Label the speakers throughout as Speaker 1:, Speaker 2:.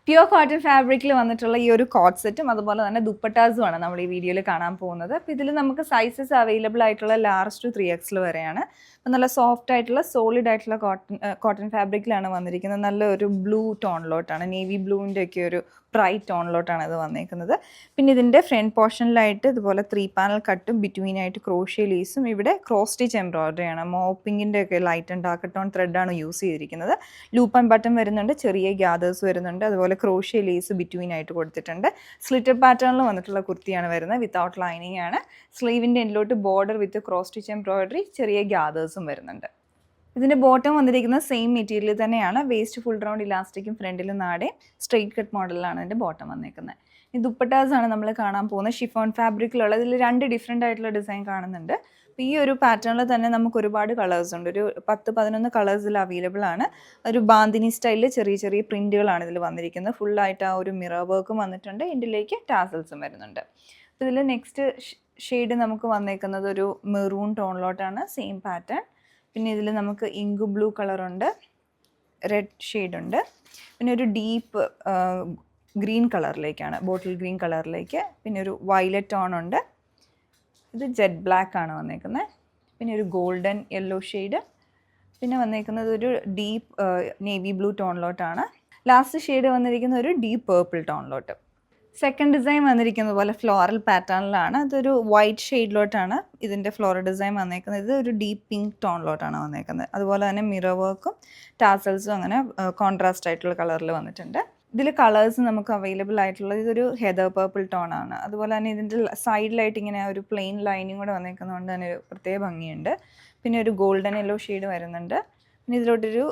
Speaker 1: Pure cotton ഫാബ്രിക്കിൽ വന്നിട്ടുള്ള ഈ ഒരു കോട്ട് സെറ്റും അതുപോലെ തന്നെ ദുപ്പട്ടാസുമാണ് നമ്മൾ ഈ വീഡിയോയിൽ കാണാൻ പോകുന്നത്. അപ്പോൾ ഇതിൽ നമുക്ക് സൈസസ് അവൈലബിൾ ആയിട്ടുള്ള ലാർജ് ടു 3XL വരെയാണ്. അപ്പോൾ നല്ല സോഫ്റ്റ് ആയിട്ടുള്ള സോളിഡ് ആയിട്ടുള്ള കോട്ടൺ ഫാബ്രിക്കിലാണ് വന്നിരിക്കുന്നത്. നല്ല ഒരു ബ്ലൂ ടോണിലോട്ടാണ്, നേവി ബ്ലൂവിൻ്റെ ഒക്കെ ഒരു ബ്രൈറ്റ് ടോണിലോട്ടാണ് ഇത് വന്നിരിക്കുന്നത്. പിന്നെ ഇതിൻ്റെ ഫ്രണ്ട് പോർഷനിലായിട്ട് ഇതുപോലെ 3 പാനൽ കട്ടും ബിറ്റ്വീനായിട്ട് ക്രോഷ്യ ലേസും ഇവിടെ ക്രോസ് സ്റ്റിച്ച് എംബ്രോയിഡറിയാണ്. മോപ്പിങ്ങിൻ്റെ ഒക്കെ ലൈറ്റ് ആൻഡ് ഡാർക്ക് ടോൺ ത്രെഡാണ് യൂസ് ചെയ്തിരിക്കുന്നത്. ലൂപ്പ് ആൻഡ് ബട്ടൺ വരുന്നുണ്ട്, ചെറിയ ഗ്യാദേഴ്സ് വരുന്നുണ്ട്, അതുപോലെ ക്രോഷ്യ ലേസ് ബിറ്റ്വീനായിട്ട് കൊടുത്തിട്ടുണ്ട്. സ്ലിറ്റഡ് പാറ്റേണിൽ വന്നിട്ടുള്ള കുർത്തിയാണ് വരുന്നത്, വിത്തൗട്ട് ലൈനിങ് ആണ്. സ്ലീവിൻ്റെ എൻഡിലോട്ട് border with cross stitch embroidery, ചെറിയ ഗ്യാദേഴ്സും വരുന്നുണ്ട്. ഇതിൻ്റെ ബോട്ടം വന്നിരിക്കുന്നത് സെയിം മെറ്റീരിയൽ തന്നെയാണ്. വേസ്റ്റ് ഫുൾ റൗണ്ട് ഇലാസ്റ്റിക്കും ഫ്രണ്ടിലും നാടെ സ്ട്രെയിറ്റ് കട്ട് മോഡലിലാണ് ഇതിൻ്റെ ബോട്ടം വന്നിരിക്കുന്നത്. ഈ ദുപ്പട്ടാസാണ് നമ്മൾ കാണാൻ പോകുന്നത്. ഷിഫോൺ ഫാബ്രിക്കിലുള്ള ഇതിൽ 2 ഡിഫറെൻ്റ് ആയിട്ടുള്ള ഡിസൈൻ കാണുന്നുണ്ട്. അപ്പോൾ ഈ ഒരു പാറ്റേണിൽ തന്നെ നമുക്ക് ഒരുപാട് കളേഴ്സ് ഉണ്ട്. ഒരു 10-11 കളേഴ്സ് ഇതിൽ അവൈലബിൾ ആണ്. ഒരു ബാന്തിനി സ്റ്റൈലിൽ ചെറിയ ചെറിയ പ്രിൻറ്റുകളാണ് ഇതിൽ വന്നിരിക്കുന്നത്. ഫുള്ളായിട്ട് ആ ഒരു മിറർ വർക്കും വന്നിട്ടുണ്ട്, എൻഡിലേക്ക് ടാസൽസും വരുന്നുണ്ട്. അപ്പോൾ ഇതിൽ നെക്സ്റ്റ് ഷെയ്ഡ് നമുക്ക് വന്നേക്കുന്നത് ഒരു മെറൂൺ ടോണിലോട്ടാണ്, സെയിം പാറ്റേൺ. പിന്നെ ഇതിൽ നമുക്ക് ഇങ്ക് ബ്ലൂ കളറുണ്ട്, റെഡ് ഷെയ്ഡുണ്ട്, പിന്നെ ഒരു ഡീപ്പ് ഗ്രീൻ കളറിലേക്കാണ്, ബോട്ടിൽ ഗ്രീൻ കളറിലേക്ക്, പിന്നെ ഒരു വയലറ്റ് ടോണുണ്ട്, ഇത് ജെറ്റ് ബ്ലാക്ക് ആണ് വന്നേക്കുന്നത്, പിന്നെ ഒരു ഗോൾഡൻ യെല്ലോ ഷെയ്ഡ്, പിന്നെ വന്നേക്കുന്നത് ഒരു ഡീപ്പ് നേവി ബ്ലൂ ടോണിലോട്ടാണ്. ലാസ്റ്റ് ഷെയ്ഡ് വന്നിരിക്കുന്ന ഒരു ഡീപ്പ് പേർപ്പിൾ ടോണിലോട്ട്. സെക്കൻഡ് ഡിസൈൻ വന്നിരിക്കുന്നത് പോലെ ഫ്ലോറൽ പാറ്റേണിലാണ്. അതൊരു വൈറ്റ് ഷെയ്ഡിലോട്ടാണ് ഇതിൻ്റെ ഫ്ലോറൽ ഡിസൈൻ വന്നേക്കുന്നത്. ഇത് ഒരു ഡീപ്പ് പിങ്ക് ടോണിലോട്ടാണ് വന്നേക്കുന്നത്. അതുപോലെ തന്നെ മിറർ വർക്കും ടാസൽസും അങ്ങനെ കോൺട്രാസ്റ്റ് ആയിട്ടുള്ള കളറിൽ വന്നിട്ടുണ്ട്. ഇതിൽ കളേഴ്സ് നമുക്ക് അവൈലബിൾ ആയിട്ടുള്ളത് ഇതൊരു ഹെദർ പേർപ്പിൾ ടോണാണ്. അതുപോലെ തന്നെ ഇതിൻ്റെ സൈഡിലായിട്ട് ഇങ്ങനെ ഒരു പ്ലെയിൻ ലൈനിങ് കൂടെ വന്നേക്കുന്നതുകൊണ്ട് തന്നെ ഒരു പ്രത്യേക ഭംഗിയുണ്ട്. പിന്നെ ഒരു ഗോൾഡൻ യെല്ലോ ഷെയ്ഡ് വരുന്നുണ്ട്. പിന്നെ ഇതിലോട്ടൊരു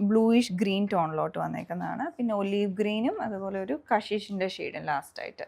Speaker 1: ബ്ലൂയിഷ് ഗ്രീൻ ടോണിലോട്ട് വന്നേക്കുന്നതാണ്. പിന്നെ ഒലീവ് ഗ്രീനും അതുപോലെ ഒരു കഷീഷിൻ്റെ ഷെയ്ഡും ലാസ്റ്റായിട്ട്.